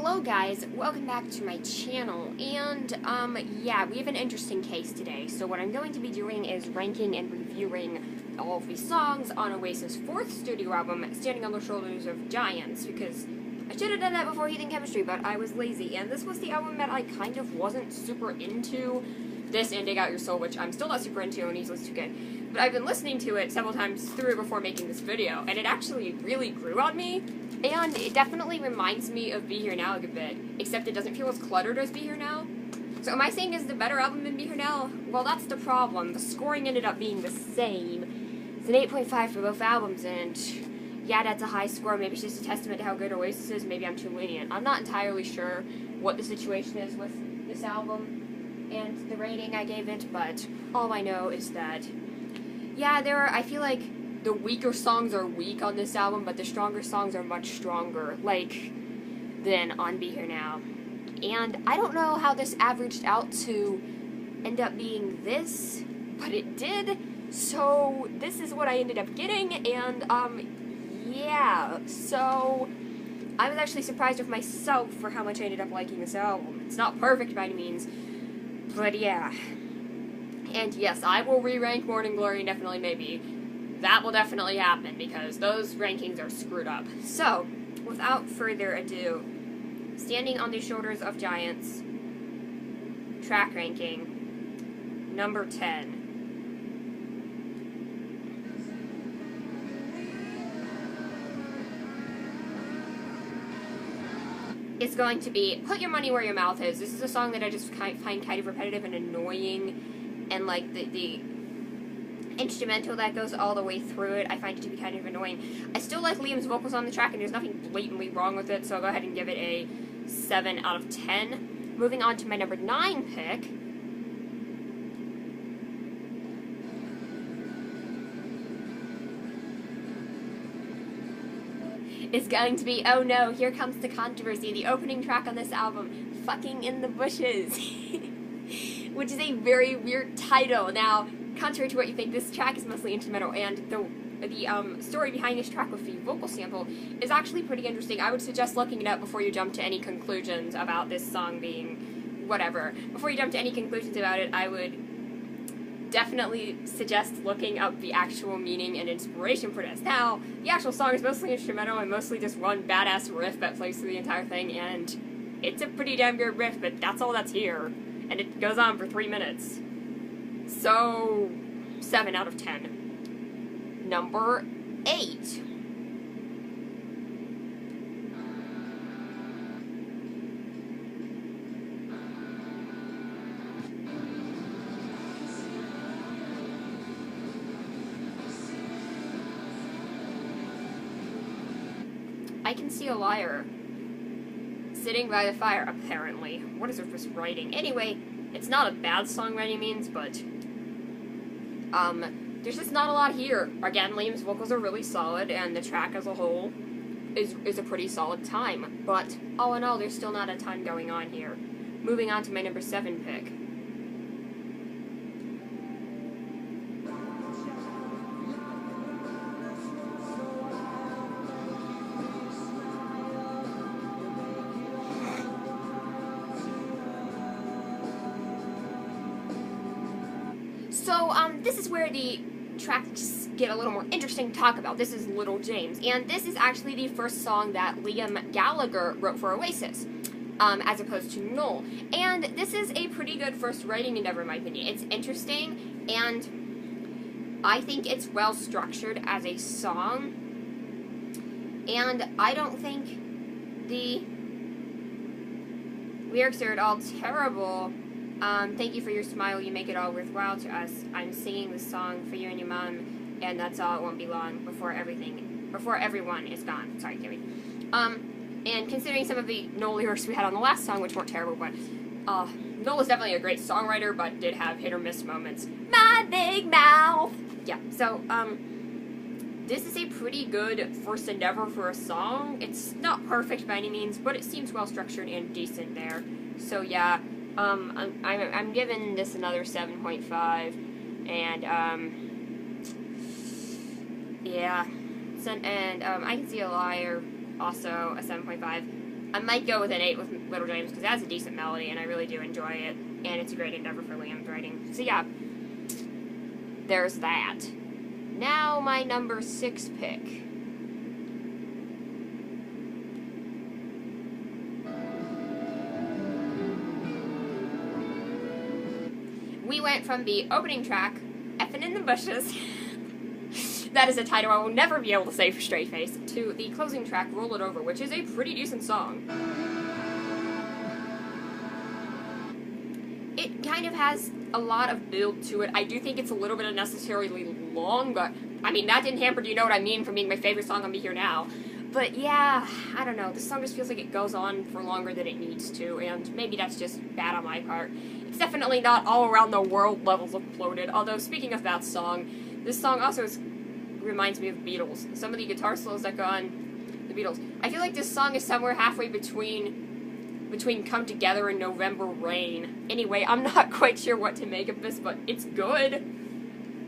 Hello guys, welcome back to my channel, and yeah, we have an interesting case today. So what I'm going to be doing is ranking and reviewing all of these songs on Oasis' fourth studio album, Standing on the Shoulders of Giants, because I should have done that before Heating Chemistry, but I was lazy, and this was the album that I kind of wasn't super into. This and Dig Out Your Soul, which I'm still not super into, and Easy's too good. But I've been listening to it several times through before making this video, and it actually really grew on me. And it definitely reminds me of Be Here Now a good bit, except it doesn't feel as cluttered as Be Here Now. So am I saying it's the better album than Be Here Now? Well, that's the problem. The scoring ended up being the same. It's an 8.5 for both albums, and yeah, that's a high score. Maybe it's just a testament to how good Oasis is. Maybe I'm too lenient. I'm not entirely sure what the situation is with this album and the rating I gave it, but all I know is that, yeah, I feel like the weaker songs are weak on this album, but the stronger songs are much stronger, than on Be Here Now. And I don't know how this averaged out to end up being this, but it did, so this is what I ended up getting, and, yeah, so I was actually surprised with myself for how much I ended up liking this album. It's not perfect by any means, but yeah. And yes, I will re-rank Morning Glory, definitely maybe. That will definitely happen, because those rankings are screwed up. So, without further ado, Standing on the Shoulders of Giants, track ranking, number 10. It's going to be Put Your Money Where Your Mouth Is. This is a song that I just find kind of repetitive and annoying, and the instrumental that goes all the way through it, I find it to be kind of annoying. I still like Liam's vocals on the track, and there's nothing blatantly wrong with it, so I'll go ahead and give it a 7 out of 10. Moving on to my number 9 pick. It's going to be Oh No, Here Comes the Controversy, the opening track on this album, Fucking in the Bushes, which is a very weird title. Now, contrary to what you think, this track is mostly instrumental, and the story behind this track with the vocal sample is actually pretty interesting. I would suggest looking it up before you jump to any conclusions about this song being whatever. Before you jump to any conclusions about it, I would definitely suggest looking up the actual meaning and inspiration for this. Now, the actual song is mostly instrumental and mostly just one badass riff that plays through the entire thing, and it's a pretty damn good riff, but that's all that's here. And it goes on for 3 minutes. So, 7 out of 10. Number 8. I Can See a Liar. Sitting by the Fire, apparently. What is with this writing? Anyway, it's not a bad song by any means, but there's just not a lot here. Again, Liam's vocals are really solid, and the track as a whole is a pretty solid time. But all in all, there's still not a ton going on here. Moving on to my number 7 pick. So, this is where the tracks get a little more interesting to talk about. This is Little James, and this is actually the first song that Liam Gallagher wrote for Oasis, as opposed to Noel. And this is a pretty good first writing endeavor, in my opinion. It's interesting, and I think it's well structured as a song, and I don't think the lyrics are at all terrible. Thank you for your smile, you make it all worthwhile to us. I'm singing this song for you and your mom, and that's all, it won't be long before everyone is gone. Sorry, Kimmy. And considering some of the Noel lyrics we had on the last song, which weren't terrible, but, Noel was definitely a great songwriter, but did have hit or miss moments. My big mouth! Yeah, so, this is a pretty good first endeavor for a song. It's not perfect by any means, but it seems well structured and decent there. So, yeah. I'm giving this another 7.5, and, yeah, and, I Can See a Liar, also a 7.5. I might go with an 8 with Little James, because that's a decent melody, and I really do enjoy it, and it's a great endeavor for Liam's writing. So yeah, there's that. Now my number 6 pick. We went from the opening track, Effin' in the Bushes, that is a title I will never be able to say for straight face, to the closing track, Roll It Over, which is a pretty decent song. It kind of has a lot of build to it. I do think it's a little bit unnecessarily long, but, I mean, that didn't hamper, do you know what I mean, from being my favorite song on Be Here Now. But yeah, I don't know, this song just feels like it goes on for longer than it needs to, and maybe that's just bad on my part. It's definitely not all around the world levels of bloated, although speaking of that song, this song also reminds me of Beatles. Some of the guitar solos that go on the Beatles. I feel like this song is somewhere halfway between Come Together and November Rain. Anyway, I'm not quite sure what to make of this, but it's good.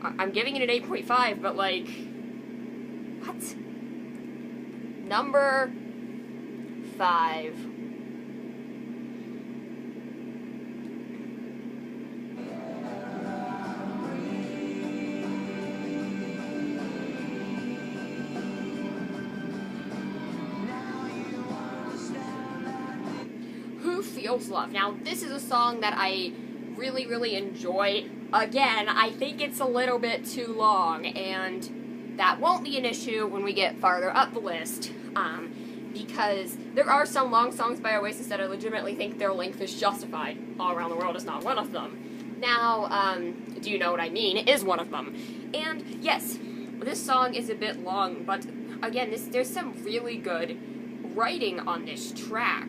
I'm giving it an 8.5, but like, what? Number 5. Who Feels Love? Now, this is a song that I really, really enjoy. Again, I think it's a little bit too long, and that won't be an issue when we get farther up the list, because there are some long songs by Oasis that I legitimately think their length is justified. All Around the World is not one of them. Now, Do You Know What I Mean is one of them. And yes, this song is a bit long, but again, there's some really good writing on this track,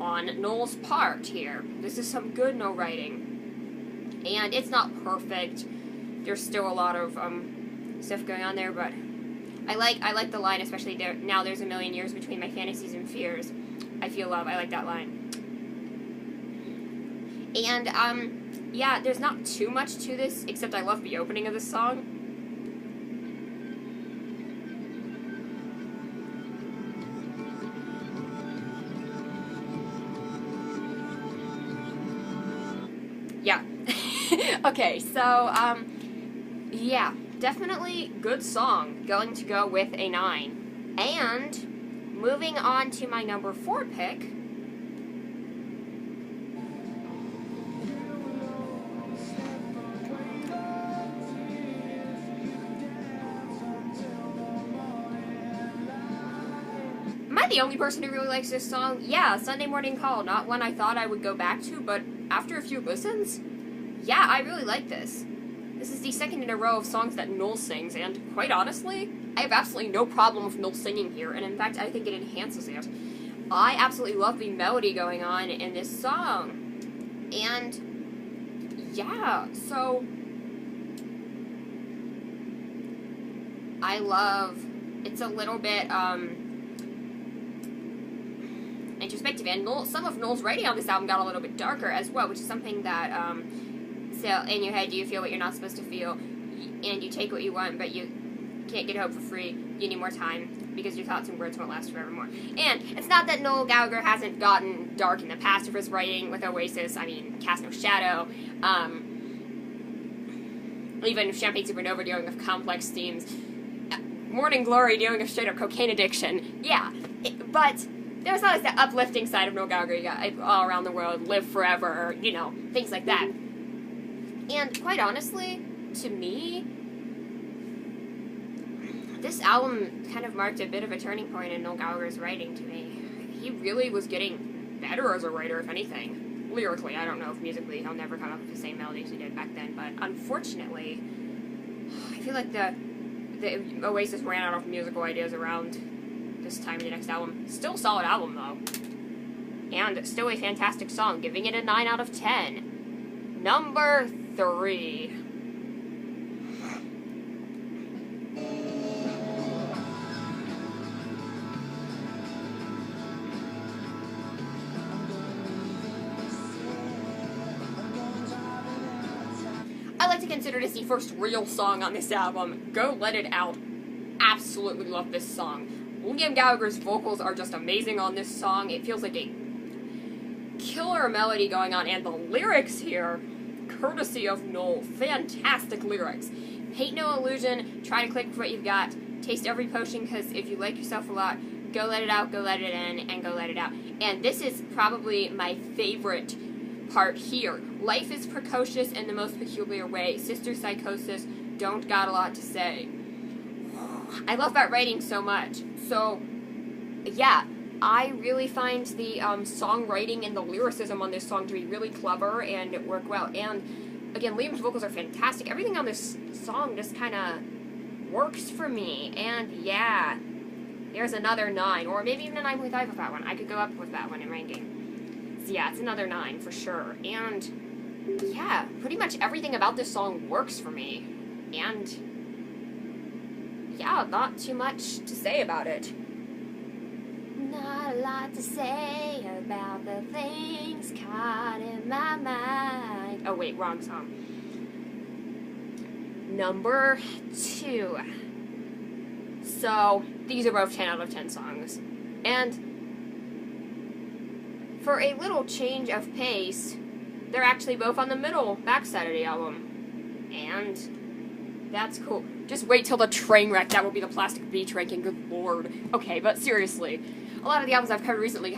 on Noel's part here. This is some good Noel writing. And it's not perfect. There's still a lot of stuff going on there, but I like the line, especially there. Now there's a million years between my fantasies and fears. I feel love. I like that line. And yeah, there's not too much to this, except I love the opening of this song. Yeah. Okay, so, yeah, definitely good song. Going to go with a 9. And, moving on to my number 4 pick. Am I the only person who really likes this song? Yeah, Sunday Morning Call, not one I thought I would go back to, but after a few listens, yeah, I really like this. This is the second in a row of songs that Noel sings, and quite honestly, I have absolutely no problem with Noel singing here, and in fact, I think it enhances it. I absolutely love the melody going on in this song. And, yeah, so I love, it's a little bit, introspective, and some of Noel's writing on this album got a little bit darker as well, which is something that, so in your head you feel what you're not supposed to feel, and you take what you want, but you can't get hope for free, you need more time, because your thoughts and words won't last forevermore. And it's not that Noel Gallagher hasn't gotten dark in the past of his writing with Oasis. I mean, Cast No Shadow, even Champagne Supernova dealing with complex themes, Morning Glory dealing with straight up cocaine addiction, yeah, but there's always that uplifting side of Noel Gallagher. You got All Around the World, Live Forever, you know, things like that. And quite honestly, to me, this album kind of marked a bit of a turning point in Noel Gallagher's writing to me. He really was getting better as a writer, if anything. Lyrically, I don't know if musically he'll never come up with the same melodies he did back then, but unfortunately, I feel like the Oasis ran out of musical ideas around this time in the next album. Still a solid album, though. And still a fantastic song, giving it a 9 out of 10. Number 3. I like to consider this the first real song on this album. Go Let It Out. Absolutely love this song. Liam Gallagher's vocals are just amazing on this song. It feels like a killer melody going on, and the lyrics here, courtesy of Noel, fantastic lyrics. Hate no illusion, try to click with what you've got, taste every potion, because if you like yourself a lot, go let it out, go let it in, and go let it out. And this is probably my favorite part here. Life is precocious in the most peculiar way. Sister psychosis, don't got a lot to say. I love that writing so much. So, yeah, I really find the songwriting and the lyricism on this song to be really clever and work well. And, again, Liam's vocals are fantastic. Everything on this song just kind of works for me. And, yeah, there's another 9. Or maybe even a 9.5 with that one. I could go up with that one in ranking. So, yeah, it's another 9 for sure. And, yeah, pretty much everything about this song works for me. And yeah, not too much to say about it. Not a lot to say about the things caught in my mind. Oh wait, wrong song. Number 2. So, these are both 10 out of 10 songs. And for a little change of pace, they're actually both on the middle backside of the album. And that's cool. Just wait till the train wreck. That will be the Plastic Beach ranking. Good lord. Okay, but seriously, a lot of the albums I've covered recently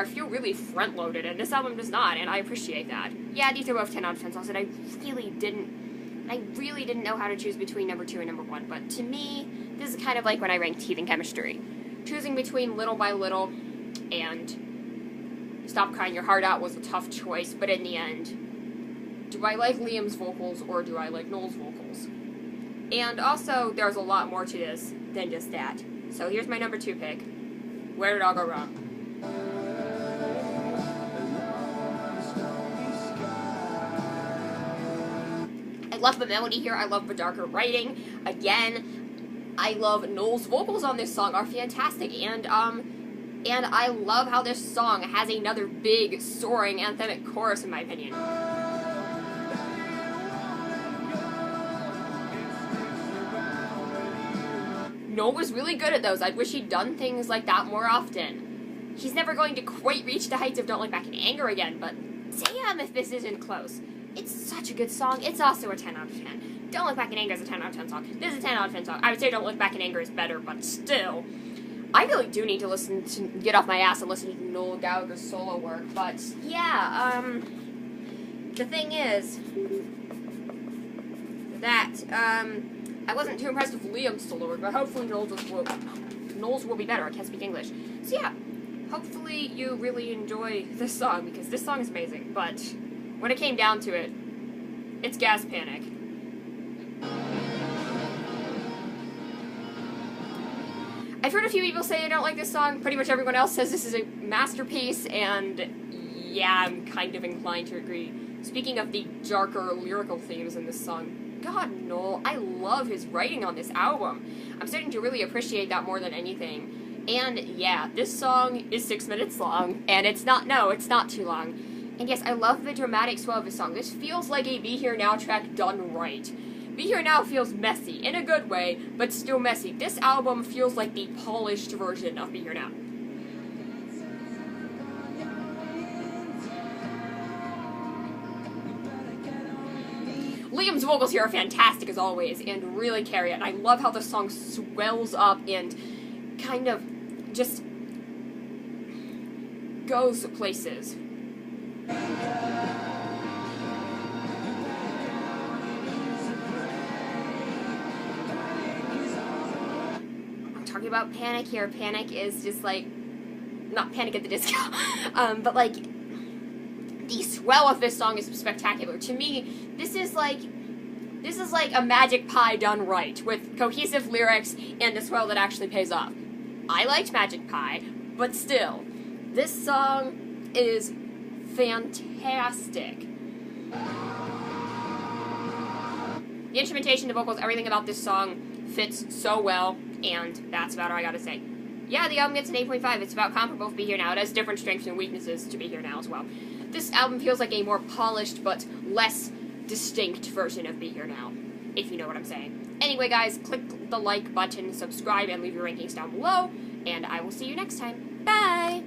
feel really front-loaded, and this album does not, and I appreciate that. Yeah, these are both 10 out of 10 songs, and I really didn't know how to choose between number 2 and number 1. But to me, this is kind of like when I ranked Teething Chemistry, choosing between Little by Little and Stop Crying Your Heart Out was a tough choice. But in the end, do I like Liam's vocals or do I like Noel's vocals? And also, there's a lot more to this than just that. So here's my number 2 pick. Where Did It All Go Wrong? I love the melody here. I love the darker writing. Again, I love Noel's vocals on this song are fantastic. And I love how this song has another big, soaring, anthemic chorus, in my opinion. Noel was really good at those. I wish he'd done things like that more often. He's never going to quite reach the heights of Don't Look Back in Anger again, but damn if this isn't close. It's such a good song. It's also a 10 out of 10. Don't Look Back in Anger is a 10 out of 10 song. This is a 10 out of 10 song. I would say Don't Look Back in Anger is better, but still. I really do need to get off my ass and listen to Noel Gallagher's solo work, but yeah, the thing is that, I wasn't too impressed with Liam's solo work, but hopefully Noel's will be better. I can't speak English. So yeah, hopefully you really enjoy this song, because this song is amazing, but when it came down to it, it's Gas Panic. I've heard a few people say they don't like this song. Pretty much everyone else says this is a masterpiece, and yeah, I'm kind of inclined to agree. Speaking of the darker lyrical themes in this song, God, Noel, I love his writing on this album. I'm starting to really appreciate that more than anything. And yeah, this song is 6 minutes long, and it's not too long. And yes, I love the dramatic swell of this song. This feels like a Be Here Now track done right. Be Here Now feels messy, in a good way, but still messy. This album feels like the polished version of Be Here Now. Liam's vocals here are fantastic as always, and really carry it. And I love how the song swells up and kind of just goes places. I'm talking about Panic here. Panic is just like, not Panic at the Disco, but like, the swell of this song is spectacular. To me, this is like a Magic Pie done right, with cohesive lyrics and a swell that actually pays off. I liked Magic Pie, but still, this song is fantastic. The instrumentation, the vocals, everything about this song fits so well, and that's about all I gotta say. Yeah, the album gets an 8.5. It's about comparable to Be Here Now. It has different strengths and weaknesses to Be Here Now as well. This album feels like a more polished but less distinct version of Be Here Now, if you know what I'm saying. Anyway, guys, click the like button, subscribe, and leave your rankings down below. and I will see you next time. Bye!